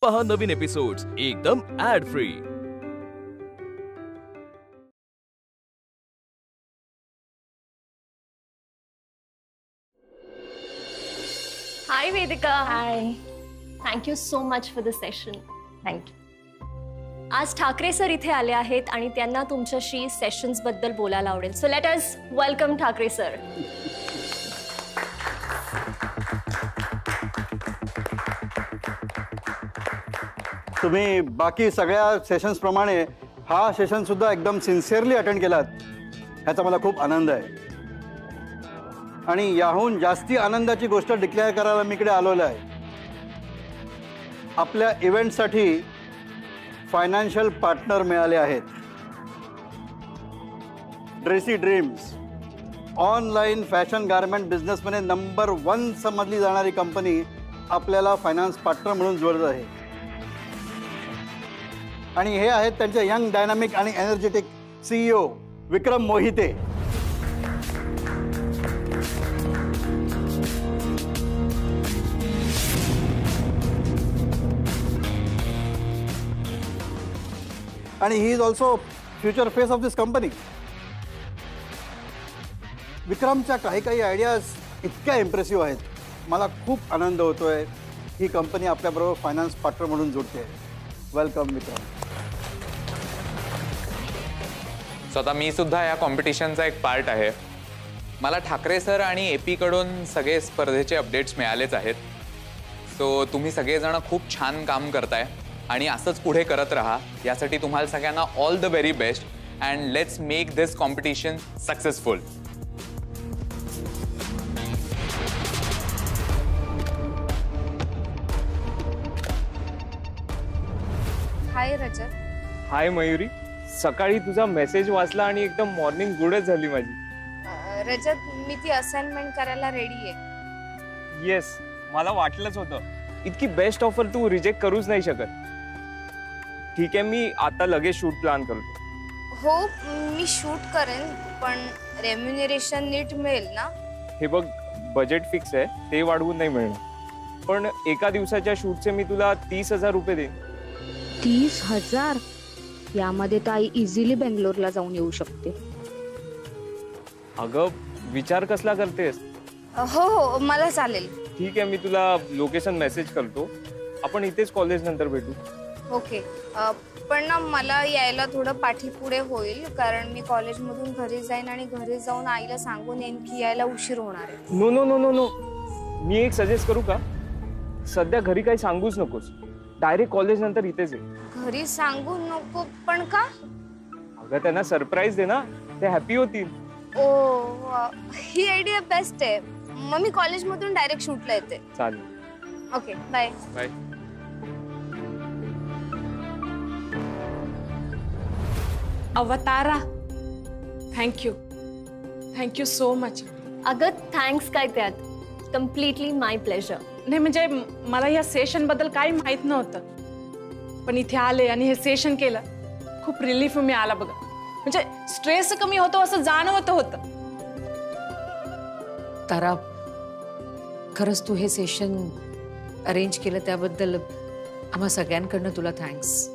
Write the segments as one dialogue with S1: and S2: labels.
S1: पहा नवीन एपिसोड्स एकदम ad free.
S2: Hi Vedika.
S3: Hi.
S2: Thank you so much for the session.
S3: Thank you.
S2: आज Thackeray sir इथे आले आहेत आणि त्यांना तुमच्याशी सेशन्स बद्दल बोलायला आवडेल. So let us welcome Thackeray sir.
S4: तुम्ही बाकी सगळ्या सेशन्स प्रमाणे हा सेशन सुद्धा एकदम सिन्सिअरली अटेंड केलात, ह्याचा मला खूप आनंद आहे. आणि याहून जास्ती आनंदाची गोष्ट डिक्लेअर करायला मी इकडे आलेलो आहे. आपल्या इव्हेंटसाठी फायनान्शियल पार्टनर मिळाले आहेत. Dressy dreams online fashion garment बिझनेसमध्ये नंबर 1 समजली जाणारी कंपनी आपल्याला फायनान्स पार्टनर म्हणून जोडत आहे. आणि हे आहेत त्यांचे यंग डायनामिक आणि एनर्जेटिक CEO विक्रम मोहिते. आणि he is also future face of this company. विक्रमच्या काही आयडियाज इतक्या इम्प्रेसिव्ह आहेत. मला खूप आनंद होतोय ही कंपनी आपल्याबरोबर फायनान्स पार्टनर म्हणून जोडते. वेलकम विक्रम.
S5: स्वतः मी सुद्धा या कॉम्पिटिशनचा एक पार्ट आहे. मला ठाकरे सर आणि AP कडून सगळे स्पर्धेचे अपडेट्स मिळालेच आहेत. सो तुम्ही सगळेजण खूप छान काम करताय आणि असंच पुढे करत राहा. यासाठी तुम्हाला सगळ्यांना all the very best and let's make this competition successful.
S6: Hi Rajat.
S7: Hi Mayuri. सकाळी तुझा मेसेज वाचला आणि एकदम मॉर्निंग गुडच झाली माझी.
S6: रजत, मी ती असाइनमेंट करायला रेडी आहे.
S7: येस, मला वाटलंच होतं. इतकी बेस्ट ऑफर तू रिजेक्ट करूच नाही शकत. ठीक आहे, मी आता लगेच शूट प्लॅन करतो.
S6: हो, मी शूट करेन, पण रेम्युनरेशन नीट मिळेल ना?
S7: हे बघ, बजेट फिक्स आहे, ते वाढवून नाही मिळणार. पण एका दिवसाच्या शूटचे मी तुला 30,000 रुपये देईन.
S3: 30,000? यामध्ये तर आई इझिली बेंगलोरला जाऊन येऊ शकते.
S7: अगं, विचार कसला करतेस?
S6: हो, मला चालेल.
S7: ठीक आहे, मी तुला लोकेशन मेसेज करतो. आपण इथेच कॉलेज नंतर भेटू.
S6: ओके. पण ना मला यायला थोडं पाठीपुढे होईल, कारण मी कॉलेजमधून घरी जाईन आणि घरी जाऊन आईला सांगून येईन की यायला उशीर होणार आहे.
S7: No no no no no, मी एक सजेस्ट करू का? सध्या घरी काही सांगूच नकोस. डायरेक्ट कॉलेज नंतर इथेच आहे.
S6: घरी सांगू नको? पण का?
S7: अगं, त्यांना सरप्राईज दे ना, ते हॅपी होतील.
S6: ओ, ही आयडिया बेस्ट आहे. मग मी कॉलेजमधून डायरेक्ट शूटला येते.
S7: चालेल.
S6: Okay, bye.
S7: बाय.
S8: अवतारा, थँक्यू सो मच.
S2: अगं थँक्स काय त्यात, कम्प्लिटली माय प्लेजर.
S8: नाही म्हणजे मला या सेशन बद्दल काही माहित नव्हतं, पण इथे आले आणि हे सेशन केलं, खूप रिलीफ मिळाला बघा. म्हणजे स्ट्रेस कमी होतो असं जाणवत होतं.
S9: तारा, खरंच तू हे सेशन अरेंज केलं त्याबद्दल आम्हा सगळ्यांकडनं तुला थँक्स.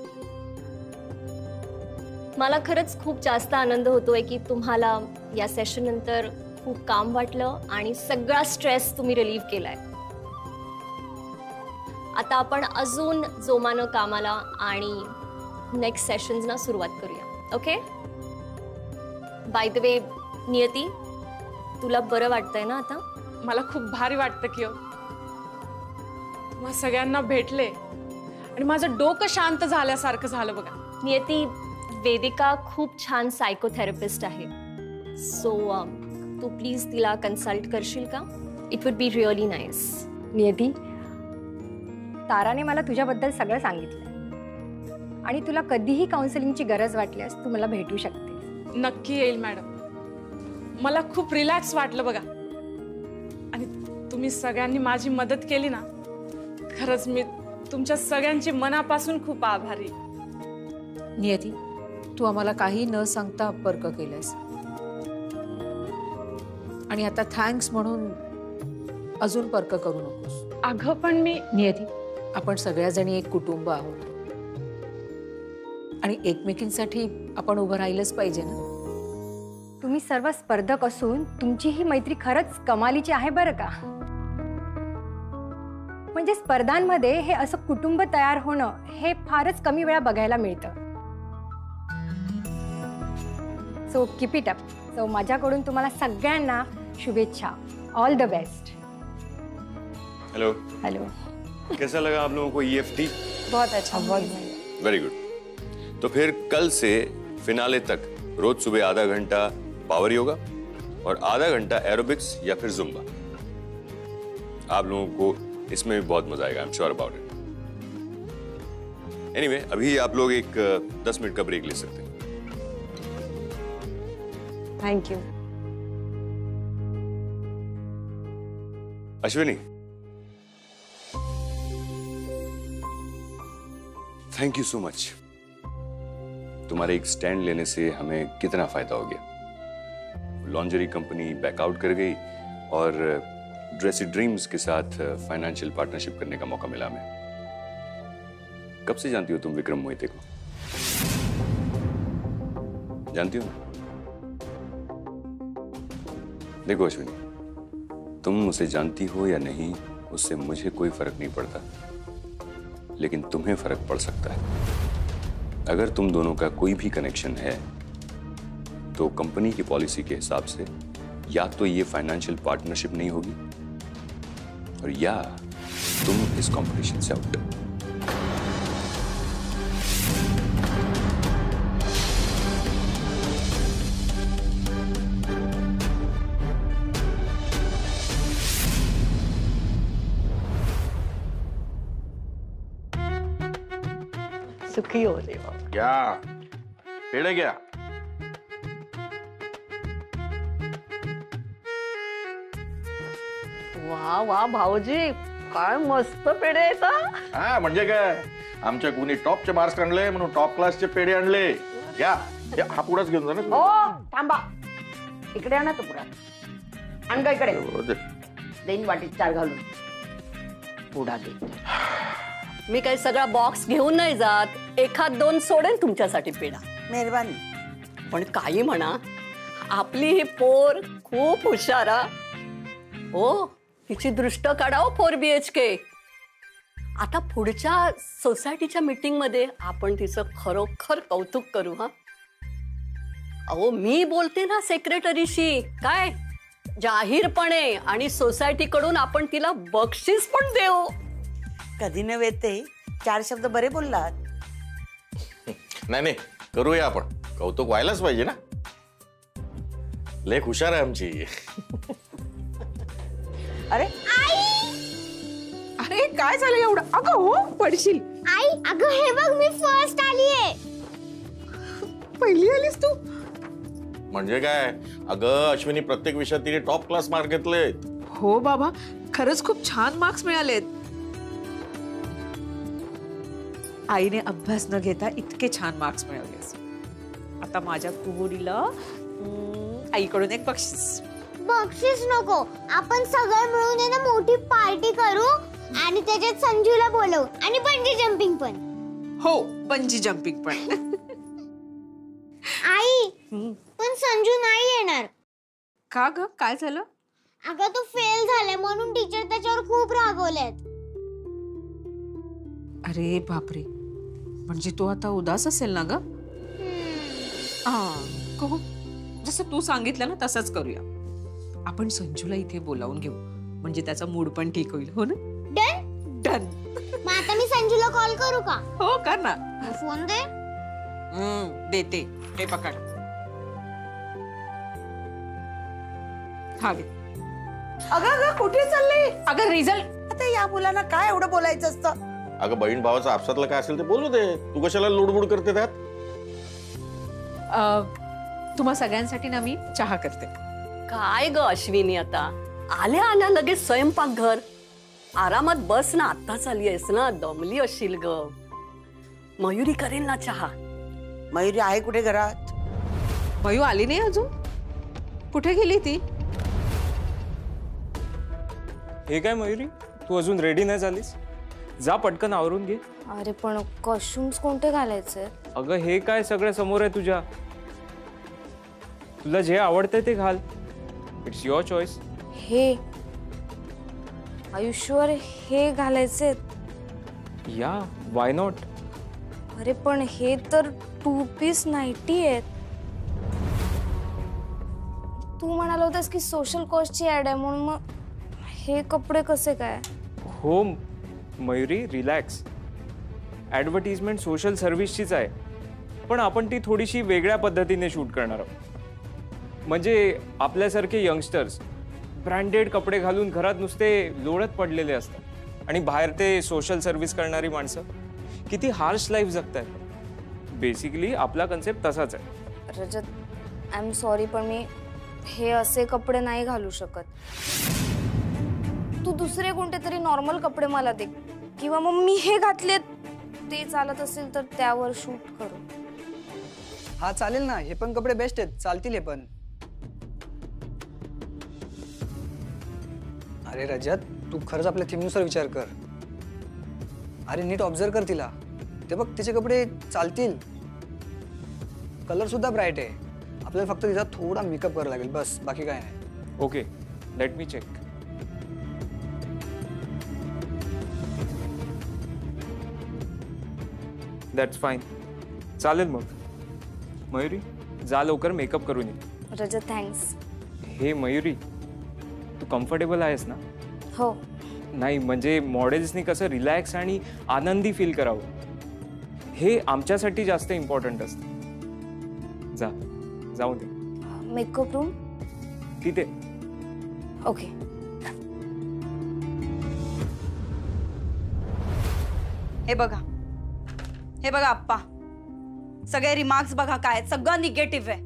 S2: मला खरंच खूप जास्त आनंद होतोय की तुम्हाला या सेशन नंतर खूप काम वाटलं आणि सगळा स्ट्रेस तुम्ही रिलीव्ह केलाय. आता आपण अजून जोमानं कामाला आणि नेक्स्ट सेशन्सना सुरुवात करूया. ओके? बाय द वे नियती, तुला बरं वाटतंय ना आता?
S8: मला खूप भारी वाटतं की तुम्हा सगळ्यांना भेटले आणि माझं डोकं शांत झाल्यासारखं झालं बघा.
S2: नियती, वेदिका खूप छान सायकोथेरपिस्ट आहे. सो तू प्लीज तिला कन्सल्ट करशील का? It would be really nice.
S3: Niyati, ताराने मला तुझ्याबद्दल सगळं सांगितलं आणि तुला कधीही काउन्सिलिंगची गरज वाटल्यास तू मला भेटू शकते.
S8: नक्की येईल मॅडम. मला खूप रिलॅक्स वाटलं बघा आणि तुम्ही सगळ्यांनी माझी मदत केली ना, खरंच मी तुमच्या सगळ्यांची मनापासून खूप आभारी.
S9: नियती, तू आम्हाला काही न सांगता पर्क केलंस आणि आता थँक्स म्हणून अजून पर्क करू नकोस.
S8: अगं पण मी
S9: नियती, आपण सगळ्याजणी एक कुटुंब आहोत आणि एकमेकींसाठी आपण उभं राहिलंच पाहिजे ना.
S3: तुम्ही सर्व स्पर्धक असून तुमची ही मैत्री खरंच कमालीची आहे बरं का. म्हणजे स्पर्धांमध्ये हे असं कुटुंब तयार होणं हे फारच कमी वेळा बघायला मिळतं. So keep it up. So माझ्याकडून तुम्हाला सगळ्यांना शुभेच्छा. All the best.
S10: Hello
S3: hello.
S10: कैसा लगा आप लोगों को EFT?
S3: बहुत अच्छा.
S10: Very good. तो फिर कल से फिनाले तक रोज सुबह आधा घंटा पावर योगा और आधा घंटा एरोबिक्स या फिर जुम्बा. आप लोगों को इसमें भी बहुत मजा आएगा. I am sure about it. Anyway, अभी आप लोग एक 10 मिनट का ब्रेक ले सकते हैं.
S3: Thank you.
S10: Ashwini, thank you so much. तुम्हारे एक स्टैंड लेने से हमें कितना फायदा हो गया. लॉन्जरी कंपनी बैकआउट कर गई और ड्रेसी ड्रीम्स के साथ फाइनेंशियल पार्टनरशिप करने का मौका मिला हमें. कब से जानती हो तुम विक्रम मोहिते को? जानती हो? देखो अश्विनी, तुम उसे जानती हो या नहीं उससे मुझे कोई फर्क नहीं पड़ता, लेकिन तुम्हें फर्क पड़ सकता है. अगर तुम दोनों का कोई भी कनेक्शन है तो कंपनी की पॉलिसी के हिसाब से या तो ये फाइनेंशियल पार्टनरशिप नहीं होगी और या तुम इस कंपटीशन से आउट.
S11: सुखी हो देवा.
S12: क्या पेड़े क्या?
S11: वा वा भाऊजी, काय मस्त पेढे आहेत.
S12: हा म्हणजे काय, आमच्या कुणी टॉपचे मार्क्स आणले म्हणून टॉप क्लासचे पेढे आणले. घ्या, हा पुढाच घेऊन जा ना.
S11: हो थांबा, इकडे आणा तो पुढा. आण का इकडे. देईन वाटीत 4 घालून. पुढा दे.
S13: मी काही सगळा बॉक्स घेऊन नाही जात. 1-2 सोडेन तुमच्यासाठी पेढा.
S11: मेहरबानी.
S13: पण काही म्हणा, आपली ही पोर खूप हुशार. हो, तिची दृष्ट काढाव 4 BHK. आता पुढच्या सोसायटीच्या मीटिंग मध्ये आपण तिचं खरोखर कौतुक करू. हा अहो, मी बोलते ना सेक्रेटरीशी, काय जाहीरपणे, आणि सोसायटीकडून आपण तिला बक्षीस पण देऊ.
S11: कधी नव्हे ते 4 शब्द बरे बोललात.
S12: नाही नाही, करूया आपण. कौतुक व्हायलाच पाहिजे ना. लेख हुशार आहे आमची.
S11: अरे
S14: अरे काय झालं एवढं. अगं हो, पडशील.
S15: आई, अगं हे बघ, मी फर्स्ट आलीये.
S14: पहिली आलीस तू?
S12: म्हणजे काय अगं अश्विनी, प्रत्येक विषयात तिने टॉप क्लास मार्क घेतले.
S14: हो बाबा, खरंच खूप छान मार्क्स मिळालेत. आईने अभ्यास न घेता इतके छान मार्क्स मिळवले. आता माझ्या कुबुडीला आईकडून एक बक्षीस.
S15: बक्षीस नको, आपण सगळे मिळून आहे ना मोठी पार्टी करू आणि त्याच्यात संजूला बोलवू आणि बंजी जंपिंग पण.
S14: हो, बंजी जंपिंग पण.
S15: आई, पण संजू नाही येणार.
S14: का ग, काय झालं?
S15: अगं तो फेल झालाय म्हणून टीचर त्याच्यावर खूप रागवलेत.
S14: अरे बापरे, म्हणजे तू आता उदास असेल ना ग? हो, जसं तू सांगितलं ना तसंच करूया. आपण संजूला इथे बोलावून घेऊ, म्हणजे त्याचा मूड पण ठीक होईल. हो ना?
S15: Done
S14: done.
S15: मग आता मी संजूला कॉल करू का?
S14: हो, कर ना.
S15: फोन दे.
S14: देते. हे पकड. हा घे. अगं कुठे चालले? अगं रिझल्ट. आता या मुलांना काय एवढं बोलायचं असतं?
S12: अगं बहीण भावाचं आपसातलं काय असेल ते बोलू दे. तू कशाला लुडबुड करते त्यात?
S9: तुम्हा सगळ्यांसाठी ना मी चहा करते.
S13: काय ग अश्विनी, आता आल्या आल्या लगेच स्वयंपाकघर. आरामात बस ना, आत्ताच आली आहेस ना, दमली असशील ग. मयुरी करेल ना चहा.
S11: मयुरी आहे कुठे घरात?
S14: मयू आली नाही अजून. कुठे गेली ती?
S7: हे काय मयुरी, तू अजून रेडी नाही झालीस? जा पटकन आवरून घे.
S6: अरे पण कॉस्ट्युम्स कोणते घालायचे?
S7: अगं हे काय सगळं समोर आहे तुझ्या. तुला जे आवडतंय ते घाल. It's your choice.
S6: हे आयुष्यवर हे घालायचे?
S7: या वाय नॉट.
S6: अरे पण हे तर 2 पीस नाईटी आहेत. तू म्हणाला होतास की सोशल कॉस्टची ऍड आहे म्हणून, मग हे कपडे कसे काय?
S7: हो मयुरी, रिलॅक्स. ॲडव्हर्टिजमेंट सोशल सर्व्हिसचीच आहे, पण आपण ती थोडीशी वेगळ्या पद्धतीने शूट करणार आहोत. म्हणजे आपल्यासारखे यंगस्टर्स ब्रँडेड कपडे घालून घरात नुसते लोळत पडलेले असतात आणि बाहेर ते सोशल सर्व्हिस करणारी माणसं किती हार्श लाईफ जगतात. बेसिकली आपला कन्सेप्ट तसाच आहे.
S6: रजत, आय एम सॉरी पण मी हे असे कपडे नाही घालू शकत. तू दुसरे कोणते तरी नॉर्मल कपडे मला दे, किंवा मग मी हे घातले ते चालत असेल तर त्यावर शूट करू.
S16: हा चालेल ना, हे पण कपडे बेस्ट आहेत, चालतील हे पण. अरे रजत, तू खरंच आपल्या थीमनुसार विचार कर. अरे नीट ऑब्झर्व कर तिला. ते बघ तिचे कपडे चालतील. कलर सुद्धा ब्राईट आहे. आपल्याला फक्त तिचा थोडा मेकअप करावा लागेल बस, बाकी काय नाही.
S7: Okay, let me check. That's fine. चालेल मग. मयुरी जा लवकर मेकअप करून ये.
S6: रजत थँक्स.
S7: हे मयुरी, तू कम्फर्टेबल आहेस ना?
S6: हो.
S7: नाही म्हणजे मॉडेल्सनी कसं रिलॅक्स आणि आनंदी फील करावं हे आमच्यासाठी जास्त इम्पॉर्टंट असतं. जा, जाऊ दे.
S6: मेकअप रूम
S7: तिथे.
S6: ओके.
S17: हे बघा, हे बघा आप्पा, सगळे रिमार्क्स बघा काय, सगळं निगेटिव्ह आहे.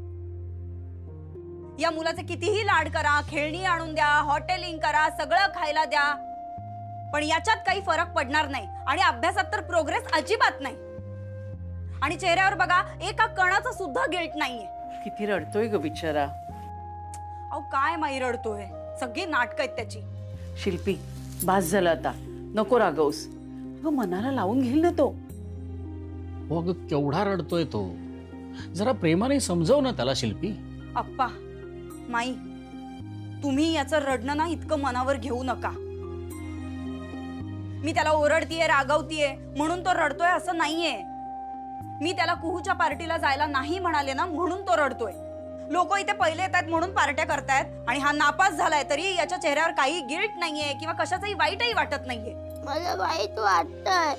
S17: या मुलाचे कितीही लाड करा, खेळणी आणून द्या, हॉटेलिंग करा, सगळं खायला द्या, पण याच्यात काही फरक पडणार नाही. आणि अभ्यासात तर प्रोग्रेस अजिबात नाही. आणि चेहऱ्यावर बघा एका कणाचा सुद्धा गिल्ट नाहीये.
S14: किती रडतोय ग बिचारा.
S17: अहो काय माई रडतोय, सगळी नाटक आहेत त्याची.
S14: शिल्पी बास झालं आता, नको रागवस. अगं मनाला लावून घेईल ना तो.
S18: हो अगं केवढा रडतोय तो, जरा प्रेमाने समजव ना त्याला शिल्पी.
S17: अप्पा माई, तुम्ही याचं रडणं ना इतकं मनावर घेऊ नका. मी त्याला ओरडतीये, रागवतीये म्हणून तो रडतोय असं नाहीये. मी त्याला कुहूच्या पार्टीला जायला नाही म्हणाले ना म्हणून तो रडतोय. लोक इथे पहिले येतात म्हणून पार्ट्या करतायत आणि हा नापास झालाय तरी याच्या चेहऱ्यावर काही गिल्ट नाहीये किंवा कशाचाही वाईटही वाटत नाहीये.
S15: मला वाईट वाटतंय,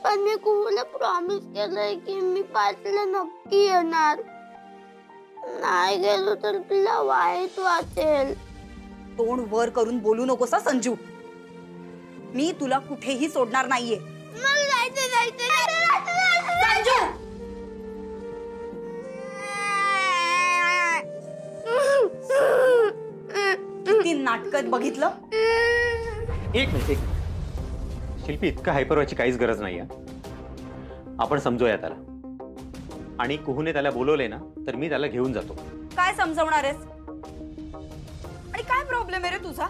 S15: पण मी कुहूला प्रॉमिस केलंय की मी पार्टीला नक्की येणार. नाही गेलो तर तुला वाईट वाटेल.
S17: तोंड वर करून बोलू नकोस संजू. मी तुला कुठेही सोडणार नाहीये. संजू, किती नाटकत बघितलं.
S19: एक मिनिट. शिल्पी, इतका हायपर व्हायची काहीच गरज नाहीये. आपण समजूया त्याला. आणि कुहूने त्याला बोलवले ना तर मी त्याला घेऊन जातो.
S17: काय समजवणार आहेस? आणि काय प्रॉब्लेम आहे रे तुझा?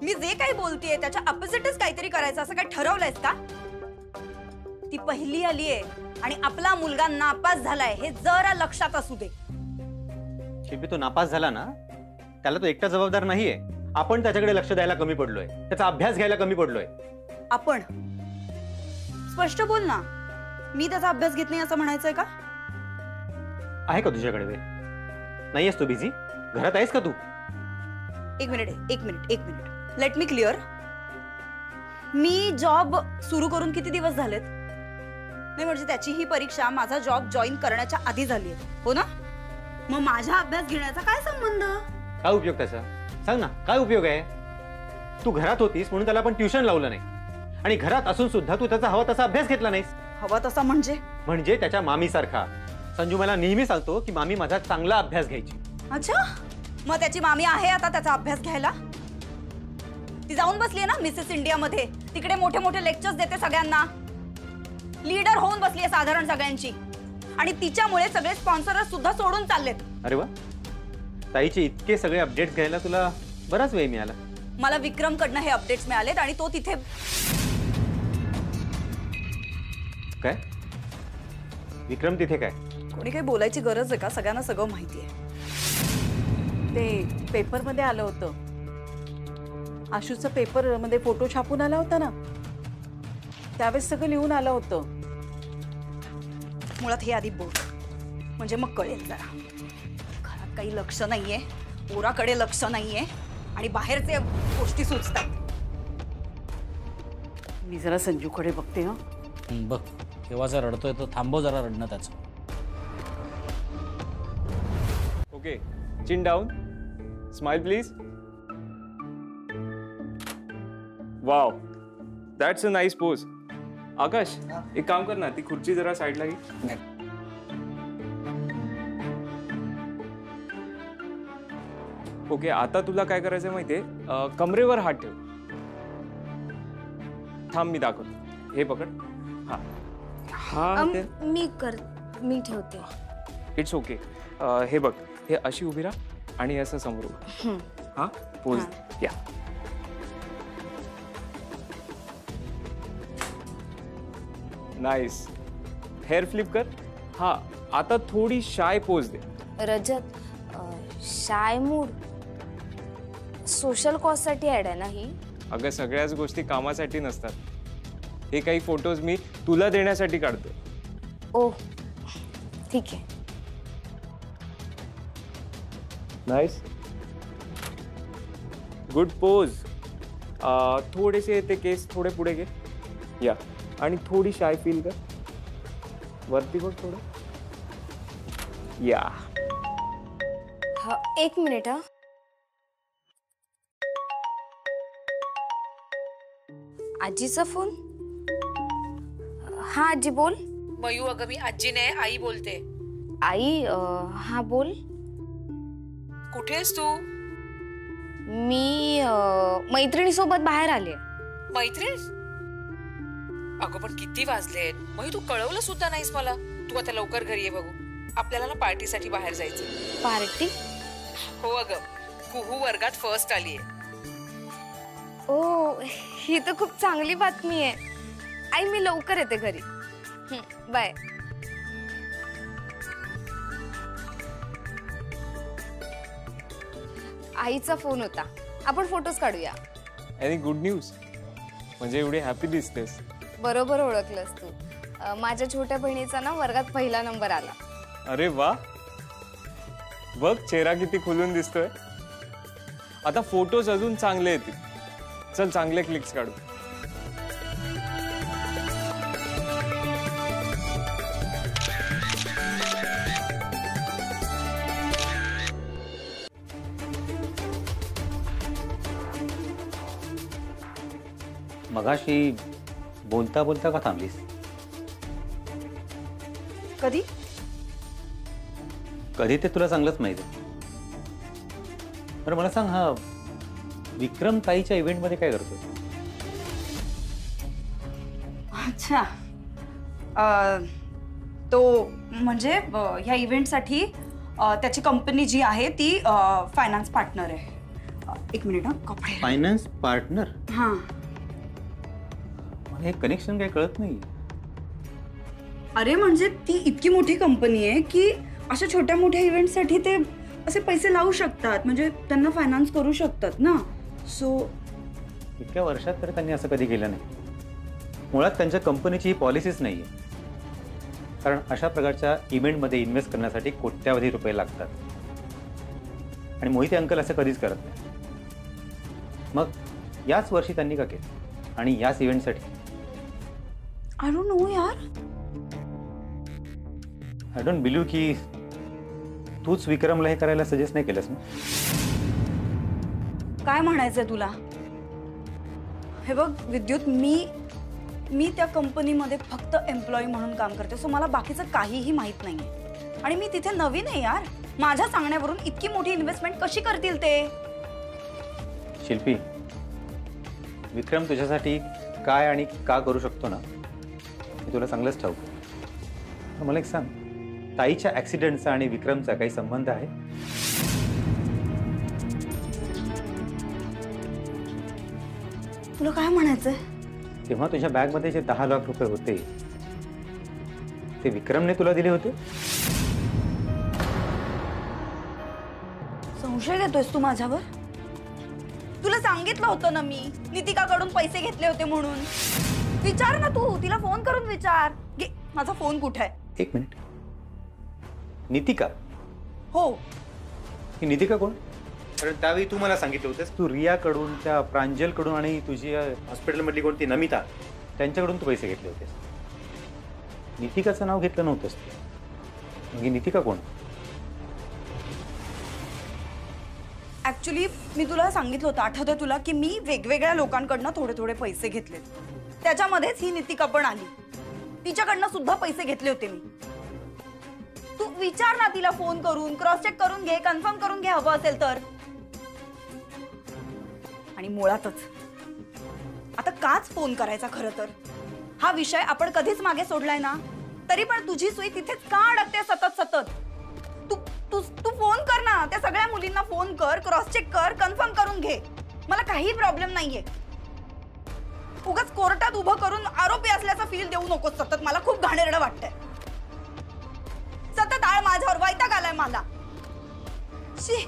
S17: मी जे काही बोलतेय त्याच्या अपोजिटच काहीतरी करायचं असं काय ठरवलंयस का? ती पहिली आलीये आणि आपला मुलगा नापास झालाय हे जरा लक्षात असू दे.
S19: शिल्पी, तो नापास झाला ना त्याला तो एकटा जबाबदार नाहीये. आपण त्याच्याकडे लक्ष द्यायला कमी पडलोय, त्याचा अभ्यास घ्यायला कमी पडलोय.
S17: आपण स्पष्ट बोल ना. मी त्याचा अभ्यास घेत नाही असं म्हणायचंय का?
S19: आहे का तुझ्याकडे वेळ? नाहीयेस तू बिझी? घरात आहेस का तू?
S17: एक मिनिट. Let me clear. मी जॉब सुरू करून किती दिवस झालेत? नाही म्हणजे त्याची ही परीक्षा माझा जॉब जॉईन करण्याच्या आधी झाली आहे, हो ना? मग माझा अभ्यास घेण्याचा काय संबंध?
S19: काय उपयोग त्याचा? सांग ना, काय उपयोग आहे? तू घरात होतीस म्हणून त्याला आपण ट्युशन लावलं नाही, आणि घरात असून सुद्धा तू त्याचा हवा तसा अभ्यास घेतला नाहीस.
S17: हवा तसा म्हणजे
S19: त्याच्या मामी सारखा. संजू मला नेहमी सांगतो की मामी माझा चांगला अभ्यास घ्यायची.
S17: अच्छा, मग त्याची मामी आहे आता त्याचा अभ्यास घ्यायला? ती जाऊन बसलीये ना मिसेस इंडिया मध्ये, तिकडे मोठे मोठे लेक्चर्स देते सगळ्यांना, लीडर होऊन बसलीये साधारण सगळ्यांची. आणि तिच्यामुळे सगळे स्पॉन्सर सुद्धा सोडून चाललेत.
S19: अरे वा, ताईचे इतके सगळे अपडेट्स घ्यायला तुला बराच वेळ मिळाला.
S17: मला विक्रम कडनं हे अपडेट्स मिळालेत आणि तो तिथे
S19: काय विक्रम तिथे काय?
S17: कोणी काही बोलायची गरज आहे का? सगळ्यांना सगळं माहिती आहे. ते पेपरमध्ये आलं होतं, आशूचं पेपरमध्ये फोटो छापून आला होता ना, त्यावेळेस सगळं लिहून आलं होतं. मुळात हे आधी बोल, म्हणजे मग कळेल जरा. घरात काही लक्ष नाहीये, पोराकडे लक्ष नाहीये आणि बाहेरचे गोष्टी सुचतात. मी जरा संजूकडे बघते.
S18: बघ केव्हाचा रडतोय तो, थांबव जरा रडणं त्याचं.
S7: Okay, chin down, smile please. Wow, that's a nice pose. Akash, एक काम कर ना, ती खुर्ची जरा साईडला घे. ओके, आता तुला काय करायचंय माहितीये, कमरेवर हात ठेव. थांब मी दाखवतो. हे पकड. हा हा
S6: मी ठेवते.
S7: It's okay. हे बघ, हे अशी उभी राहा आणि असं समोर उभं. हा पोज या. नाईस. हेअर फ्लिप कर. हा, आता थोडी शाय पोज दे.
S6: रजत, शाय मूड सोशल कॉज साठी ऍड आहे ना ही?
S7: अगं सगळ्याच गोष्टी कामासाठी नसतात. हे काही फोटोज मी तुला देण्यासाठी काढतो.
S6: ओ ठीक आहे.
S7: Nice, good pose. थोडेसे ते केस थोडे पुढे घे. या, आणि थोडी शाय फील कर. वरती बघ थोडं. या.
S6: हा, एक मिनिट. हा, आजीचा फोन. हा आजी बोल.
S9: मयू, अगं मी आजी नाही, आई बोलते.
S6: आई, हा बोल.
S9: कुठे आहेस तू?
S6: मी मैत्रिणीसोबत बाहेर आले.
S9: मैत्रीण? अगं पण किती वाजले मयू, तू कळवलं सुद्धा नाहीस मला. तू आता लवकर घरी ये बघू, आपल्याला ना पार्टीसाठी बाहेर जायचं.
S6: पार्टी?
S9: हो अगं, कुहू वर्गात फर्स्ट आलीये.
S6: ओ, ही तर खूप चांगली बातमी आहे. आई, मी लवकर येते घरी. बाय. आईचा फोन होता, आपण फोटोज काढूया.
S7: Any good news? म्हणजे एवढी हॅपी दिसतेस.
S6: बरोबर ओळखलंस तू. माझ्या छोट्या बहिणीचा ना वर्गात पहिला नंबर आला.
S7: अरे वा, बघ चेहरा किती खुलून दिसतोय. आता फोटोज अजून चांगले येतील. चल चांगले क्लिक्स काढू.
S19: मगाशी बोलता बोलता का थांबलीस?
S17: कधी
S19: कधी ते तुला चांगलंच माहिती आहे. तर मला सांग, हा विक्रम ताईच्या इव्हेंट मध्ये काय करतोय?
S17: अच्छा, तो म्हणजे ह्या इव्हेंटसाठी त्याची कंपनी जी आहे ती फायनान्स पार्टनर आहे. एक मिनिट. हा, कपडे.
S19: Finance partner?
S17: हा.
S19: हे कनेक्शन काही कळत नाही.
S17: अरे म्हणजे ती इतकी मोठी कंपनी आहे की अशा छोट्या मोठ्या इव्हेंटसाठी ते असे पैसे लावू शकतात, म्हणजे त्यांना फायनान्स करू शकतात ना. सो
S19: इतक्या वर्षात तर त्यांनी असं कधी केलं नाही. मुळात त्यांच्या कंपनीची ही पॉलिसीच नाही आहे. कारण अशा प्रकारच्या इव्हेंटमध्ये इन्व्हेस्ट करण्यासाठी कोट्यावधी रुपये लागतात आणि मोहिते अंकल असं कधीच करत नाही. मग याच वर्षी त्यांनी का केलं आणि याच इव्हेंटसाठी?
S17: आय डोंट नो यार.
S19: आय डोंट बिलीव्ह की तूच विक्रमला हे करायला सजेस्ट नाही केलंस ना?
S17: काय म्हणायचंय तुला? हे बघ विद्युत, मी त्या कंपनीमध्ये फक्त एम्प्लॉई म्हणून काम करते. सो मला बाकीचं काहीही माहित नाहीये आणि मी तिथे नवीन आहे यार. माझ्या सांगण्यावरून इतकी मोठी इन्व्हेस्टमेंट कशी करतील ते?
S19: शिल्पी, विक्रम तुझ्यासाठी काय आणि का करू शकतो ना हे तुला चांगलंच ठाऊक आहे. मला एक सांग, ताईच्या ऍक्सिडेंटचा आणि विक्रमचा काही संबंध आहे?
S17: तुला काय म्हणायचंय?
S19: तेव्हा तुझ्या बॅगमध्ये जे 10 लाख रुपये होते ते विक्रमने तुला दिले होते?
S17: संशय घेतोयस तू माझ्यावर? तुला सांगितलं होतं ना मी नितिकाकडून पैसे घेतले होते म्हणून. विचार ना तू, तिला फोन करून विचार. घे, माझा फोन कुठे आहे?
S19: एक मिनिट. नितिका?
S17: हो.
S19: ही नितिका कोण? कारण त्यावेळी तू मला सांगितलं होतंस तू रियाकडून, त्या प्रांजलकडून आणि तुझी हॉस्पिटलमधली कोणती नमिता त्यांच्याकडून तू पैसे घेतले होतेस. नितिकाचं नाव घेतलं नव्हतंस तू. मग ही नितिका कोण?
S17: ऍक्च्युली मी तुला सांगितलं होतं, आठवतंय तुला, की मी वेगवेगळ्या लोकांकडनं थोडे थोडे पैसे घेतले. त्याच्यामध्येच ही नितिका पण आली. तिच्याकडनं सुद्धा पैसे घेतले होते मी. तू विचार ना तिला फोन करून, क्रॉस चेक करून घे, कन्फर्म करून घे हवं असेल तर. आणि मुळातच आता काच फोन करायचा? खरं तर हा विषय आपण कधीच मागे सोडलाय ना, तरी पण तुझी सुई तिथेच का अडकते सतत सतत? तू फोन कर ना, त्या सगळ्या मुलींना फोन कर, क्रॉस चेक कर, कन्फर्म करून घे. मला काही प्रॉब्लेम नाहीये. उगाच कोर्टात उभं करून आरोपी असल्याचा फील देऊ नकोस सतत. मला खूप घाणेरडं वाटतंय. सतत आळ माझ्यावर, वैताग आलाय मला. शी.